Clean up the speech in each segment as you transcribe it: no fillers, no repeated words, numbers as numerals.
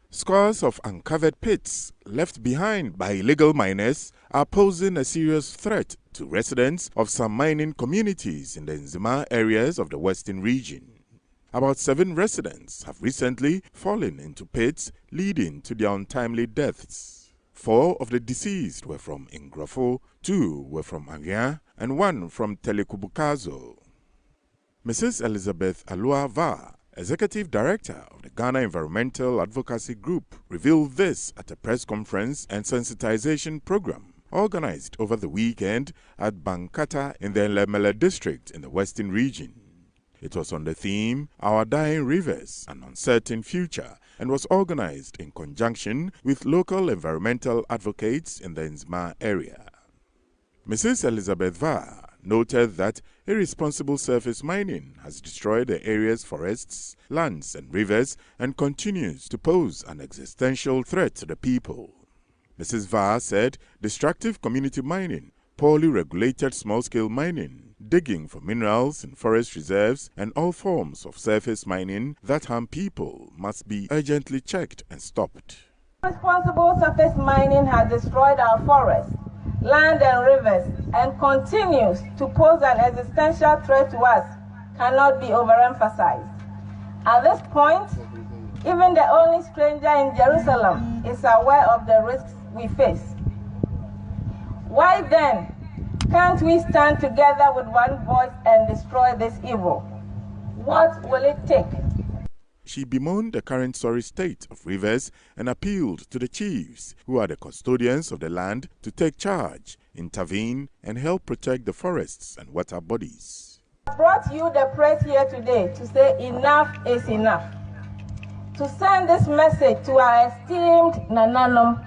Scores of uncovered pits left behind by illegal miners are posing a serious threat to residents of some mining communities in the Nzima areas of the Western region. About 7 residents have recently fallen into pits, leading to their untimely deaths. 4 of the deceased were from Ngrofo, 2 were from Agya, and 1 from Telekubukazo. Mrs. Elizabeth Alua Va, Executive Director of the Ghana Environmental Advocacy Group, revealed this at a press conference and sensitization program organized over the weekend at Bankata in the Lemele district in the Western region. It was on the theme, Our Dying Rivers, An Uncertain Future, and was organized in conjunction with local environmental advocates in the Nzima area. Mrs. Elizabeth Va noted that irresponsible surface mining has destroyed the area's forests, lands and rivers and continues to pose an existential threat to the people. Mrs. Va said destructive community mining, poorly regulated small-scale mining, digging for minerals in forest reserves and all forms of surface mining that harm people must be urgently checked and stopped. Irresponsible surface mining has destroyed our forests, land and rivers, and continues to pose an existential threat to us, cannot be overemphasized. At this point, even the only stranger in Jerusalem is aware of the risks we face. Why then can't we stand together with one voice and destroy this evil? What will it take? She bemoaned the current sorry state of rivers and appealed to the chiefs, who are the custodians of the land, to take charge, intervene, and help protect the forests and water bodies. I brought you the press here today to say enough is enough. To send this message to our esteemed Nananom,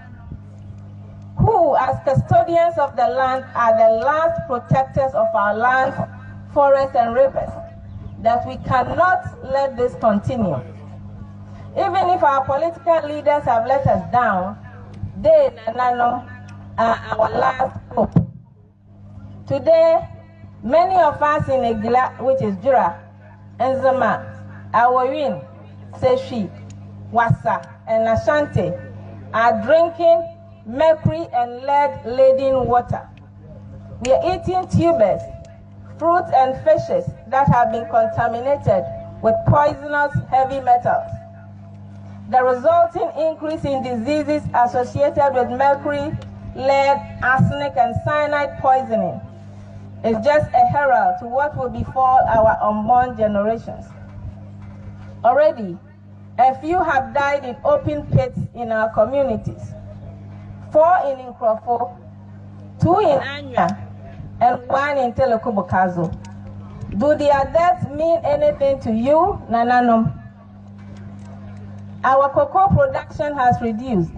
who as custodians of the land are the last protectors of our lands, forests and rivers, that we cannot let this continue. Even if our political leaders have let us down, they, Nanano, are our last hope. Today, many of us in Egila, which is Jura, Nzima, Awawin, Seshi, Wassa, and Ashanti, are drinking mercury and lead-laden water. We are eating tubers, fruits and fishes that have been contaminated with poisonous heavy metals. The resulting increase in diseases associated with mercury, lead, arsenic, and cyanide poisoning is just a herald to what will befall our unborn generations. Already, a few have died in open pits in our communities. 4 in Nkrofo, 2 in Anya, and 1 in Telekubukazo. Do their deaths mean anything to you, Nananom? Our cocoa production has reduced,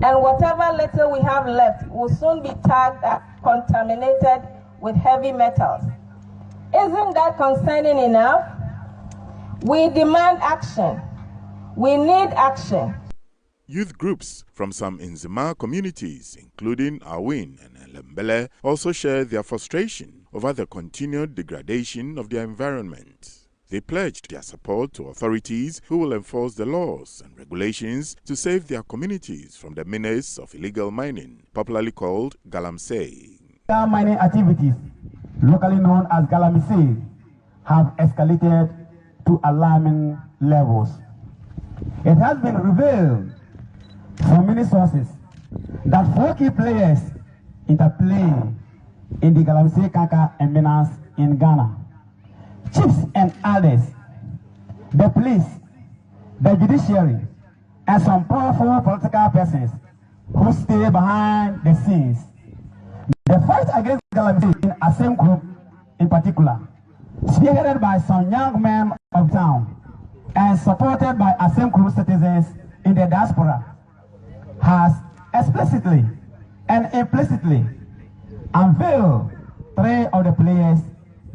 and whatever little we have left will soon be tagged as contaminated with heavy metals. Isn't that concerning enough? We demand action. We need action. Youth groups from some Nzima communities, including Awin and Elembele, also share their frustration over the continued degradation of their environment. They pledged their support to authorities who will enforce the laws and regulations to save their communities from the menace of illegal mining, popularly called galamsey. Mining activities, locally known as galamsey, have escalated to alarming levels. It has been revealed from many sources that 4 key players interplay in the galamsey kaka and menace in Ghana. Chiefs and others, the police, the judiciary, and some powerful political persons who stay behind the scenes. The fight against galamsey in a same group in particular, spearheaded by some young men of town and supported by a same group citizens in the diaspora, has explicitly and implicitly unveiled 3 of the players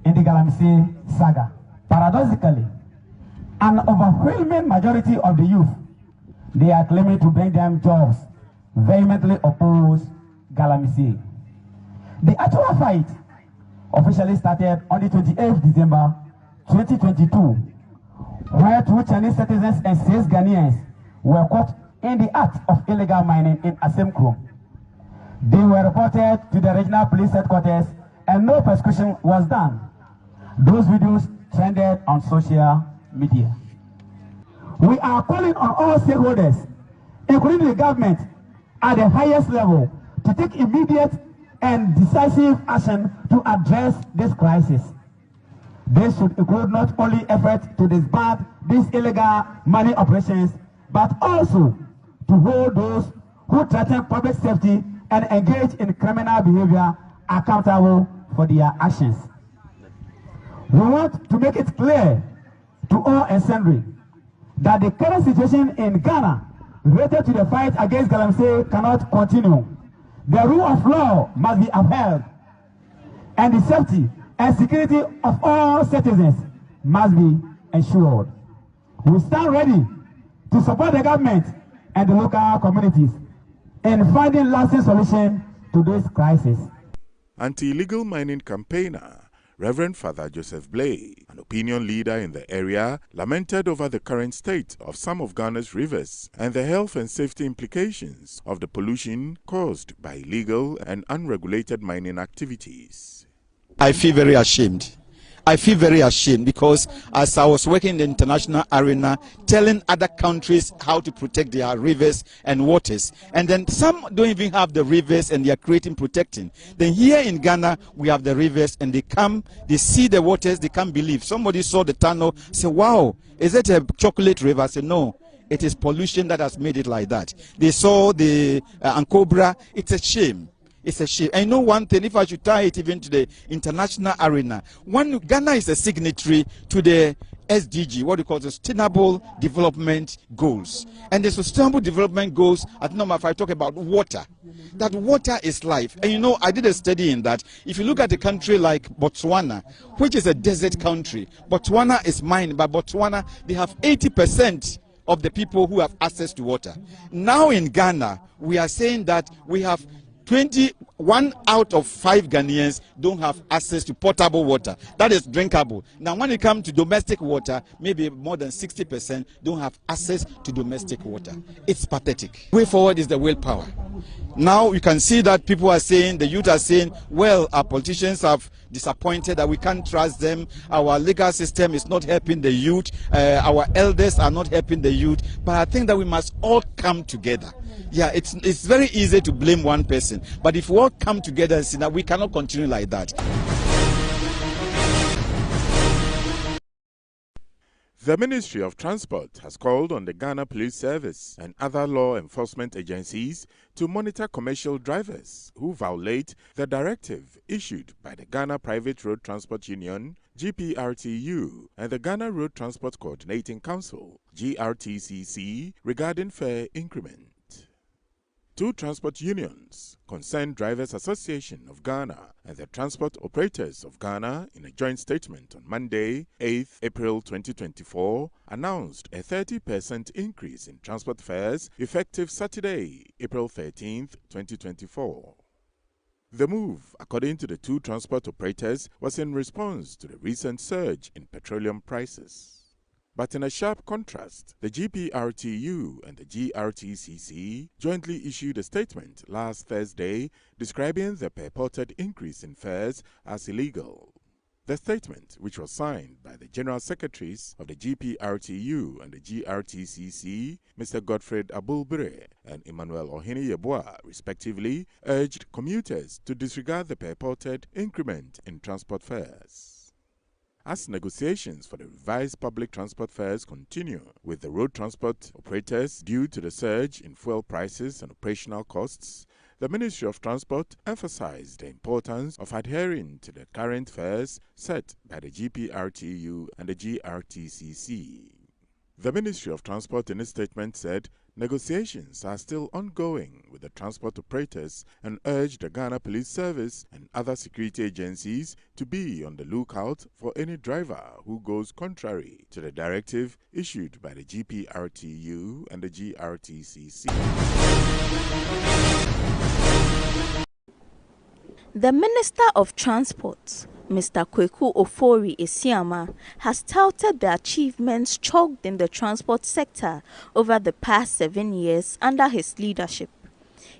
in the galamsey saga. Paradoxically, an overwhelming majority of the youth they are claiming to bring them jobs vehemently oppose galamsey. The actual fight officially started on the 28th December 2022, where 2 Chinese citizens and 6 Ghanaians were caught in the act of illegal mining in Asemkro. They were reported to the regional police headquarters and no prosecution was done. Those videos trended on social media. We are calling on all stakeholders, including the government at the highest level, to take immediate and decisive action to address this crisis. This should include not only efforts to disband these illegal mining operations, but also to hold those who threaten public safety and engage in criminal behavior accountable for their actions. We want to make it clear to all and sundry that the current situation in Ghana related to the fight against galamsey cannot continue. The rule of law must be upheld, and the safety and security of all citizens must be ensured. We stand ready to support the government and the local communities in finding lasting solution to this crisis. Anti-illegal mining campaigner Reverend Father Joseph Blay, an opinion leader in the area, lamented over the current state of some of Ghana's rivers and the health and safety implications of the pollution caused by illegal and unregulated mining activities. I feel very ashamed. I feel very ashamed because as I was working in the international arena telling other countries how to protect their rivers and waters, and then some don't even have the rivers and they are creating protecting. Then here in Ghana we have the rivers and they come, they see the waters, they can't believe. Somebody saw the tunnel, say, wow, is it a chocolate river? I said, no, it is pollution that has made it like that. They saw the Ankobra. It's a shame. It's a shame. I know one thing, if I should tie it even to the international arena, Ghana is a signatory to the SDG, what we call the Sustainable Development Goals. And the Sustainable Development Goals, at number 5, talk about water. That water is life. And you know, I did a study in that. If you look at a country like Botswana, which is a desert country, Botswana is mined, but Botswana, they have 80% of the people who have access to water. Now in Ghana, we are saying that we have 21 out of 5 Ghanaians don't have access to potable water. That is drinkable. Now, when it comes to domestic water, maybe more than 60% don't have access to domestic water. It's pathetic. Way forward is the willpower. Now you can see that people are saying, the youth are saying, well, our politicians have disappointed that we can't trust them. Our legal system is not helping the youth. Our elders are not helping the youth. But I think that we must all come together. Yeah, it's very easy to blame one person. But if we all come together and see that we cannot continue like that. The Ministry of Transport has called on the Ghana Police Service and other law enforcement agencies to monitor commercial drivers who violate the directive issued by the Ghana Private Road Transport Union, GPRTU, and the Ghana Road Transport Coordinating Council, GRTCC, regarding fare increment. 2 transport unions, Concerned Drivers Association of Ghana and the Transport Operators of Ghana, in a joint statement on Monday, 8th April 2024, announced a 30% increase in transport fares effective Saturday, April 13th, 2024. The move, according to the 2 transport operators, was in response to the recent surge in petroleum prices. But in a sharp contrast, the GPRTU and the GRTCC jointly issued a statement last Thursday describing the purported increase in fares as illegal. The statement, which was signed by the General Secretaries of the GPRTU and the GRTCC, Mr. Godfred Abulbire and Emmanuel Ohini Yeboah, respectively, urged commuters to disregard the purported increment in transport fares. As negotiations for the revised public transport fares continue with the road transport operators due to the surge in fuel prices and operational costs, the Ministry of Transport emphasized the importance of adhering to the current fares set by the GPRTU and the GRTCC. The Ministry of Transport in its statement said negotiations are still ongoing with the transport operators and urged the Ghana Police Service and other security agencies to be on the lookout for any driver who goes contrary to the directive issued by the GPRTU and the GRTCC. The Minister of Transport, Mr. Kweku Ofori-Esiama has touted the achievements chalked in the transport sector over the past 7 years under his leadership.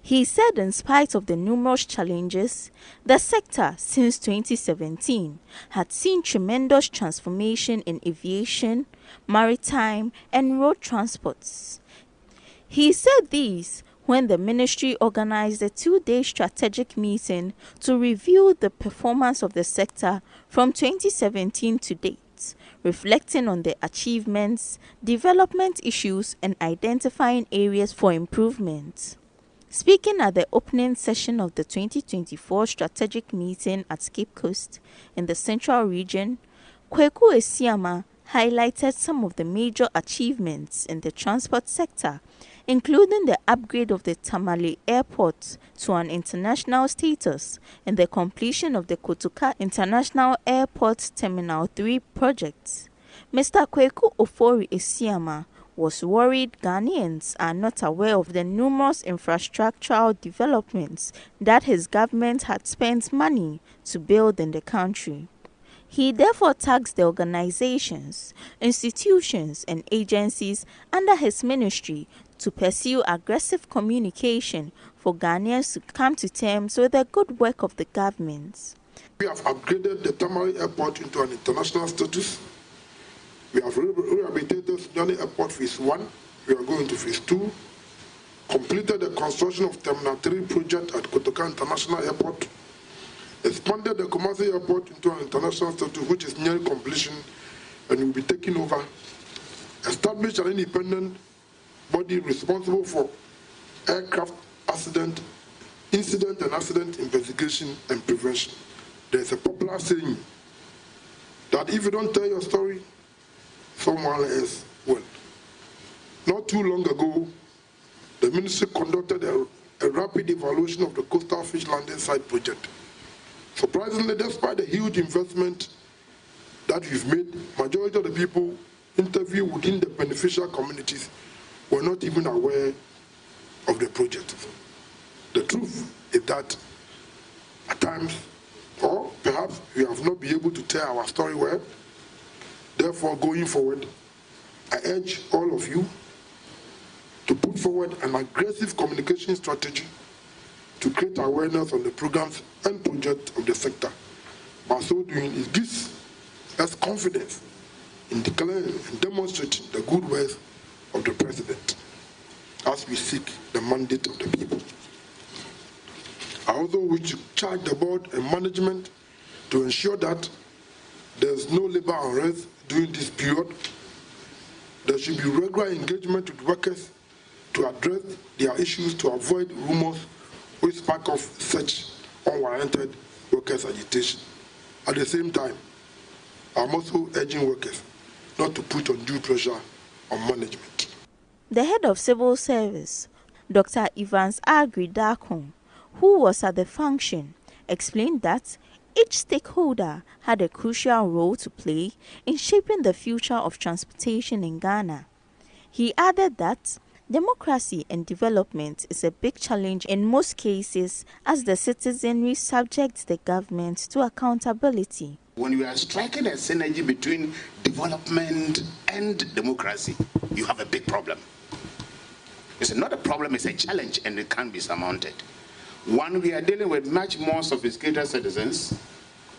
He said in spite of the numerous challenges, the sector since 2017 had seen tremendous transformation in aviation, maritime and road transports. He said these when the ministry organized a 2-day strategic meeting to review the performance of the sector from 2017 to date, reflecting on the achievements, development issues and identifying areas for improvement. Speaking at the opening session of the 2024 strategic meeting at Cape Coast in the Central Region, Kweku Esiama highlighted some of the major achievements in the transport sector, including the upgrade of the Tamale Airport to an international status and the completion of the Kotoka International Airport Terminal 3 project. Mr. Kweku Ofori-Esiama was worried Ghanaians are not aware of the numerous infrastructural developments that his government had spent money to build in the country. He therefore tasked the organizations, institutions and agencies under his ministry to pursue aggressive communication for Ghanaians to come to terms with the good work of the government. We have upgraded the Tamale Airport into an international status. We have rehabilitated Sunyani Airport Phase 1. We are going to Phase 2. Completed the construction of Terminal 3 project at Kotoka International Airport. Expanded the Kumasi Airport into an international status, which is near completion and will be taken over. Established an independent body responsible for aircraft incident and accident investigation and prevention. There's a popular saying that if you don't tell your story, someone else will. Not too long ago, the ministry conducted a rapid evaluation of the coastal fish landing site project. Surprisingly, despite the huge investment that we've made, majority of the people interviewed within the beneficial communities were not even aware of the project. The truth is that at times, or perhaps we have not been able to tell our story well. Therefore, going forward, I urge all of you to put forward an aggressive communication strategy to create awareness on the programs and projects of the sector. By so doing, it gives us confidence in declaring and demonstrating the good work of the President as we seek the mandate of the people. I also wish to charge the board and management to ensure that there is no labor unrest during this period. There should be regular engagement with workers to address their issues to avoid rumors which spark off such unwarranted workers' agitation. At the same time, I'm also urging workers not to put undue pressure on management. The head of civil service, Dr. Evans Agri Dakon, who was at the function, explained that each stakeholder had a crucial role to play in shaping the future of transportation in Ghana. He added that democracy and development is a big challenge in most cases as the citizenry subjects the government to accountability. When you are striking a synergy between development and democracy, you have a big problem. It's not a problem, it's a challenge, and it can be surmounted. One, we are dealing with much more sophisticated citizens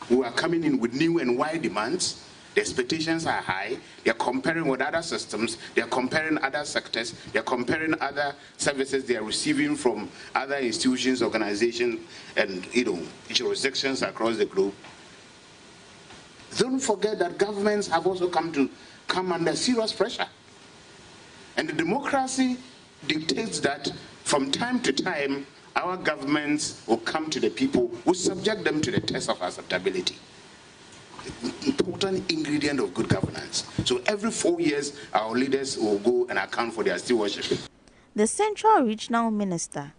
who are coming in with new and wide demands. The expectations are high. They're comparing with other systems. They're comparing other sectors. They're comparing other services they are receiving from other institutions, organizations, and jurisdictions across the globe. Don't forget that governments have also come under serious pressure. And the democracy dictates that from time to time, our governments will come to the people, will subject them to the test of acceptability. Important ingredient of good governance. So every 4 years, our leaders will go and account for their stewardship. The Central Regional Minister,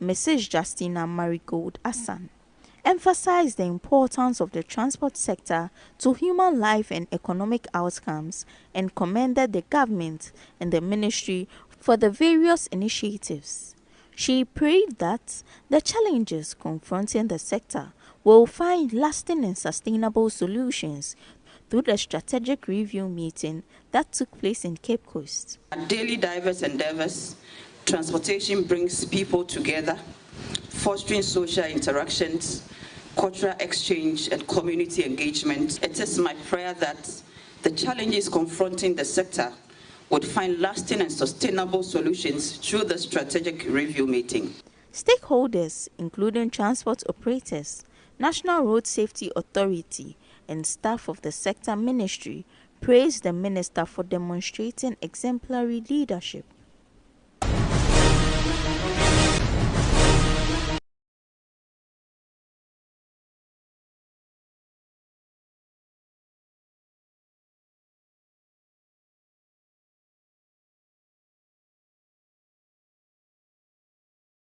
Mrs. Justina Marigold Assan, emphasized the importance of the transport sector to human life and economic outcomes and commended the government and the ministry for the various initiatives. She prayed that the challenges confronting the sector will find lasting and sustainable solutions through the strategic review meeting that took place in Cape Coast. At daily diverse endeavors, transportation brings people together, fostering social interactions, cultural exchange, and community engagement. It is my prayer that the challenges confronting the sector would find lasting and sustainable solutions through the strategic review meeting. Stakeholders, including transport operators, National Road Safety Authority, and staff of the sector ministry, praised the minister for demonstrating exemplary leadership.